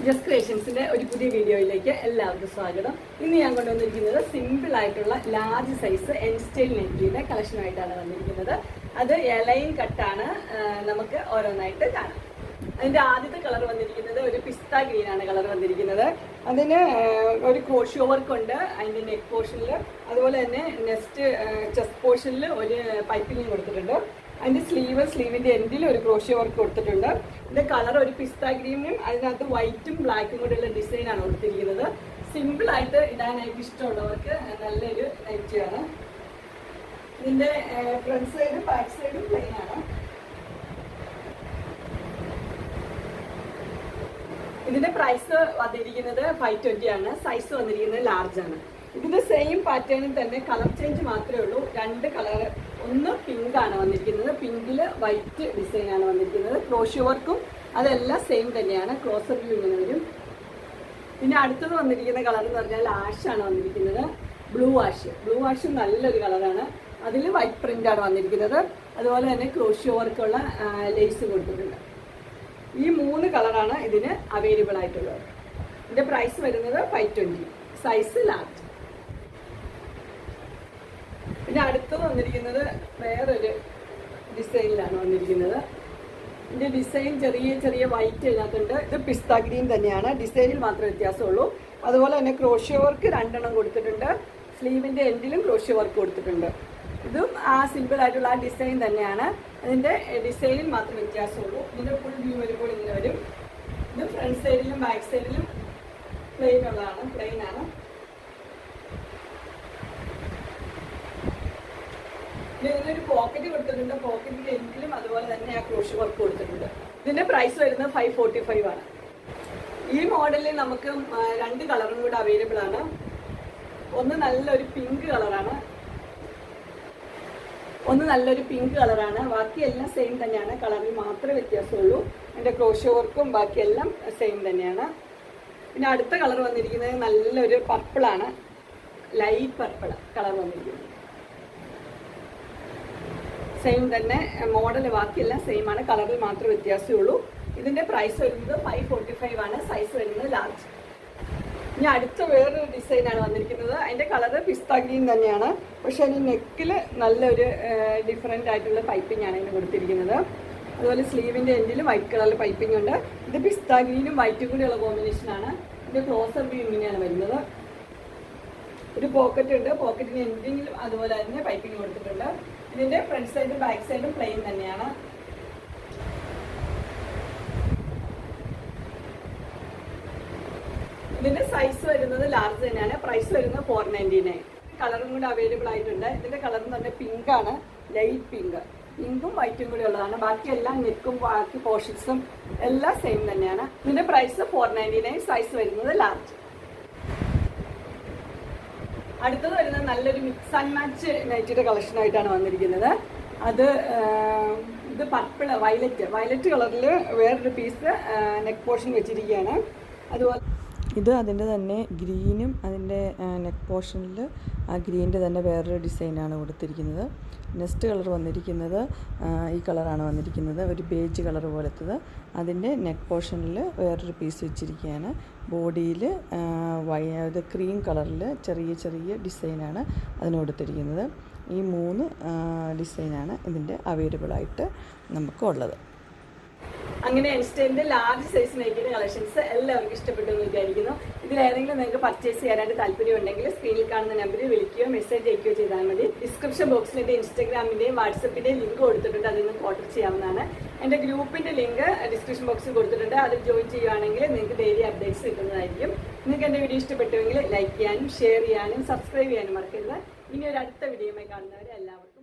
Just ക്രിയേഷൻസിന്റെ ഒരു പുതിയ വീഡിയോയിലേക്ക് എല്ലാവർക്കും സ്വാഗതം. ഇന്ന് ഞാൻ കൊണ്ടുവന്നിരിക്കുന്നത് സിമ്പിൾ ആയിട്ടുള്ള ലാർജ് സൈസ് എൻ സ്റ്റൈൽ നെറ്റിയുടെ കളക്ഷനായിട്ടാണ് വന്നിരിക്കുന്നത്. അത് എലൈൻ കട്ടാണ്. നമുക്ക് ഓരോന്നായിട്ട് കാണാം. അതിന്റെ ആദ്യത്തെ കളർ വന്നിരിക്കുന്നത് ഒരു പിസ്ത ഗ്രീൻ ആണ് കളർ വന്നിരിക്കുന്നത്. അതിന് ഒരു ക്രോഷ്യോ വർക്ക് ഉണ്ട് അതിന്റെ നെക്ക് പോർഷനിൽ. അതുപോലെ തന്നെ നെക്സ്റ്റ് ചെസ്റ്റ് പോർഷനിൽ ഒരു പൈപ്പിംഗ് കൊടുത്തിട്ടുണ്ട്. അതിന്റെ സ്ലീവിന്റെ എൻഡിൽ ഒരു ക്രോഷ്യോ വർക്ക് കൊടുത്തിട്ടുണ്ട്. ഇതിന്റെ കളർ ഒരു പിസ്ത ഗ്രീനും അതിനകത്ത് വൈറ്റും ബ്ലാക്കും കൂടെയുള്ള ഡിസൈനാണ് കൊടുത്തിരിക്കുന്നത്. സിമ്പിൾ ആയിട്ട് ഇടാനായിട്ട് ഇഷ്ടമുള്ളവർക്ക് നല്ലൊരു നൈറ്റിയാണ്. ഇതിന്റെ ഫ്രണ്ട് സൈഡും ബാക്ക് സൈഡും പ്ലെയിൻ ആണ്. ഇതിന്റെ പ്രൈസ് വന്നിരിക്കുന്നത് 520 ആണ്. സൈസ് വന്നിരിക്കുന്നത് ലാർജ് ആണ്. ഇതിന്റെ സെയിം പാറ്റേണിൽ തന്നെ കളർ ചേഞ്ച് മാത്രമേ ഉള്ളൂ. രണ്ട് കളർ, ഒന്ന് പിങ്ക് ആണ് വന്നിരിക്കുന്നത്, പിങ്കില് വൈറ്റ് ഡിസൈൻ ആണ് വന്നിരിക്കുന്നത്. ക്രോഷ്യോ വർക്കും അതെല്ലാം സെയിം തന്നെയാണ്. ക്ലോസർ വ്യൂ ഇങ്ങനെ വരും. പിന്നെ അടുത്തത് വന്നിരിക്കുന്ന കളർ എന്ന് പറഞ്ഞാൽ ആഷ് ആണ് വന്നിരിക്കുന്നത്. ബ്ലൂ ആഷ് നല്ലൊരു കളറാണ്. അതിൽ വൈറ്റ് പ്രിന്റ് ആണ് വന്നിരിക്കുന്നത്. അതുപോലെ തന്നെ ക്രോഷ്യോ വർക്കുള്ള ലേസ് കൊടുത്തിട്ടുണ്ട്. ഈ 3 കളറാണ് ഇതിന് അവൈലബിൾ ആയിട്ടുള്ളത്. ഇതിന്റെ പ്രൈസ് വരുന്നത് 520, സൈസ് ലാർജ്. പിന്നെ അടുത്തത് വന്നിരിക്കുന്നത് വേറൊരു ഡിസൈനിലാണ് വന്നിരിക്കുന്നത്. ഇതിന്റെ ഡിസൈൻ ചെറിയ ചെറിയ വൈറ്റ് ഇതിനകത്തുണ്ട്. ഇത് പിസ്ത ഗ്രീൻ തന്നെയാണ്. ഡിസൈനിൽ മാത്രമേ വ്യത്യാസമുള്ളൂ. അതുപോലെ തന്നെ ക്രോഷ്യോ വർക്ക് 2 എണ്ണം കൊടുത്തിട്ടുണ്ട്. സ്ലീവിന്റെ എൻഡിലും ക്രോഷ്യോ വർക്ക് കൊടുത്തിട്ടുണ്ട്. ഇതും ആ സിമ്പിൾ ആയിട്ടുള്ള ആ ഡിസൈൻ തന്നെയാണ്. അതിന്റെ ഡിസൈനിൽ മാത്രം വ്യത്യാസമുള്ളൂ. ഇതിന്റെ ഫുൾ വ്യൂ വരുമ്പോൾ ഇങ്ങനെ വരും. ഇത് ഫ്രണ്ട് സൈഡിലും ബാക്ക് സൈഡിലും പ്ലെയിൻ ആണ്. ഇതിനൊരു പോക്കറ്റ് കൊടുത്തിട്ടുണ്ട്. പോക്കറ്റിന്റെ എൻഡിലും അതുപോലെ തന്നെ ആ ക്രോഷ്യോ വർക്ക് കൊടുത്തിട്ടുണ്ട്. ഇതിന്റെ പ്രൈസ് വരുന്നത് 545 ആണ്. ഈ മോഡലിൽ നമുക്ക് 2 കളറും കൂടെ അവൈലബിൾ ആണ്. ഒന്ന് നല്ലൊരു പിങ്ക് കളറാണ്, ബാക്കിയെല്ലാം സെയിം തന്നെയാണ്. കളറിൽ മാത്രമേ വ്യത്യാസമുള്ളൂ. അതിന്റെ ക്രോഷ്യോ വർക്കും ബാക്കിയെല്ലാം സെയിം തന്നെയാണ്. പിന്നെ അടുത്ത കളർ വന്നിരിക്കുന്നത് നല്ലൊരു പർപ്പിളാണ്, ലൈറ്റ് പർപ്പിൾ കളർ വന്നിരിക്കുന്നത്. സെയിം തന്നെ മോഡൽ, ബാക്കിയെല്ലാം സെയിം ആണ്. കളറിൽ മാത്രമേ വ്യത്യാസമുള്ളൂ. ഇതിന്റെ പ്രൈസ് വരുന്നത് 545 ആണ്. സൈസ് വരുന്നത് ലാർജ്. ഇനി അടുത്ത വേറൊരു ഡിസൈനാണ് വന്നിരിക്കുന്നത്. അതിന്റെ കളർ പിസ്ത ഗ്രീൻ തന്നെയാണ്. പക്ഷെ അതിന് നെക്കിൽ നല്ലൊരു ഡിഫറെൻ്റ് ആയിട്ടുള്ള പൈപ്പിംഗ് ആണ് ഇതിന് കൊടുത്തിരിക്കുന്നത്. അതുപോലെ സ്ലീവിന്റെ എൻഡിൽ വൈറ്റ് കളറിൽ പൈപ്പിംഗ് ഉണ്ട്. ഇത് പിസ്ത ഗ്രീനും വൈറ്റും കൂടിയുള്ള കോമ്പിനേഷനാണ്. ഇതിന്റെ ക്ലോസർ വ്യൂ ഇങ്ങനെയാണ് വരുന്നത്. ഒരു പോക്കറ്റ് ഉണ്ട്. പോക്കറ്റിന് എൻഡിലും അതുപോലെ തന്നെ പൈപ്പിംഗ് കൊടുത്തിട്ടുണ്ട്. ഇതിന്റെ ഫ്രണ്ട് സൈഡും ബാക്ക് സൈഡും പ്ലെയിൻ തന്നെയാണ്. ഇതിന്റെ സൈസ് വരുന്നത് ലാർജ് തന്നെയാണ്. പ്രൈസ് വരുന്നത് 499. കളറും കൂടെ അവൈലബിൾ ആയിട്ടുണ്ട്. ഇതിന്റെ കളർ എന്ന് പറഞ്ഞാൽ പിങ്ക് ആണ്, ലൈറ്റ് പിങ്കും വൈറ്റും കൂടി ഉള്ളതാണ്. ബാക്കിയെല്ലാം നെക്കും ബാക്കി പോർഷൻസും എല്ലാം സെയിം തന്നെയാണ്. ഇതിന്റെ പ്രൈസ് 499, സൈസ് വരുന്നത് ലാർജ്. അടുത്തത് വരുന്നത് നല്ലൊരു മിക്സ് ആൻഡ് മാച്ച് നൈറ്റിയുടെ കളക്ഷനായിട്ടാണ് വന്നിരിക്കുന്നത്. ഇത് പർപ്പിൾ വയലറ്റ് കളറിൽ വേറൊരു പീസ് നെക്ക് പോർഷൻ വെച്ചിരിക്കുകയാണ്. അതുപോലെ ഇത് അതിൻ്റെ തന്നെ ഗ്രീനും അതിൻ്റെ നെക്ക് പോർഷനിൽ ആ ഗ്രീൻ്റെ തന്നെ വേറൊരു ഡിസൈനാണ് കൊടുത്തിരിക്കുന്നത്. നെക്സ്റ്റ് കളർ വന്നിരിക്കുന്നത് ഈ കളറാണ് വന്നിരിക്കുന്നത്, ഒരു ബേജ് കളർ പോലത്തത്. അതിൻ്റെ നെക്ക് പോർഷനിൽ വേറൊരു പീസ് വെച്ചിരിക്കുകയാണ്. ബോഡിയിൽ ഇത് ക്രീം കളറിൽ ചെറിയ ഡിസൈനാണ് അതിന് കൊടുത്തിരിക്കുന്നത്. ഈ 3 ഡിസൈനാണ് ഇതിൻ്റെ അവൈലബിൾ ആയിട്ട് നമുക്കുള്ളത്. അങ്ങനെ ഇൻസ്റ്റന്റ് ലാർജ് സൈസ് നൈറ്റിയുടെ കളക്ഷൻസ് എല്ലാവർക്കും ഇഷ്ടപ്പെട്ടു എന്ന് വിചാരിക്കുന്നു. ഇതിലേതെങ്കിലും നിങ്ങൾക്ക് പർച്ചേസ് ചെയ്യാനായിട്ട് താല്പര്യം ഉണ്ടെങ്കിൽ സ്ക്രീനിൽ കാണുന്ന നമ്പറിൽ വിളിക്കുകയോ മെസ്സേജ് അയക്കുകയോ ചെയ്താൽ മതി. ഡിസ്ക്രിപ്ഷൻ ബോക്സിൽ എൻ്റെ ഇൻസ്റ്റാഗ്രാമിന്റെയും വാട്സപ്പിന്റെയും ലിങ്ക് കൊടുത്തിട്ടുണ്ട്. അതിൽ നിന്ന് ഓർഡർ ചെയ്യാവുന്നതാണ്. എൻ്റെ ഗ്രൂപ്പിന്റെ ലിങ്ക് ഡിസ്ക്രിപ്ഷൻ ബോക്സിൽ കൊടുത്തിട്ടുണ്ട്. അതിൽ ജോയിൻ ചെയ്യുകയാണെങ്കിൽ നിങ്ങൾക്ക് ഡെയിലി അപ്ഡേറ്റ്സ് കിട്ടുന്നതായിരിക്കും. നിങ്ങൾക്ക് എൻ്റെ വീഡിയോ ഇഷ്ടപ്പെട്ടുവെങ്കിൽ ലൈക്ക് ചെയ്യാനും ഷെയർ ചെയ്യാനും സബ്സ്ക്രൈബ് ചെയ്യാനും മറക്കരുത്. ഇനി ഒരു അടുത്ത വീഡിയോയുമായി കാണുന്നവരെ എല്ലാവർക്കും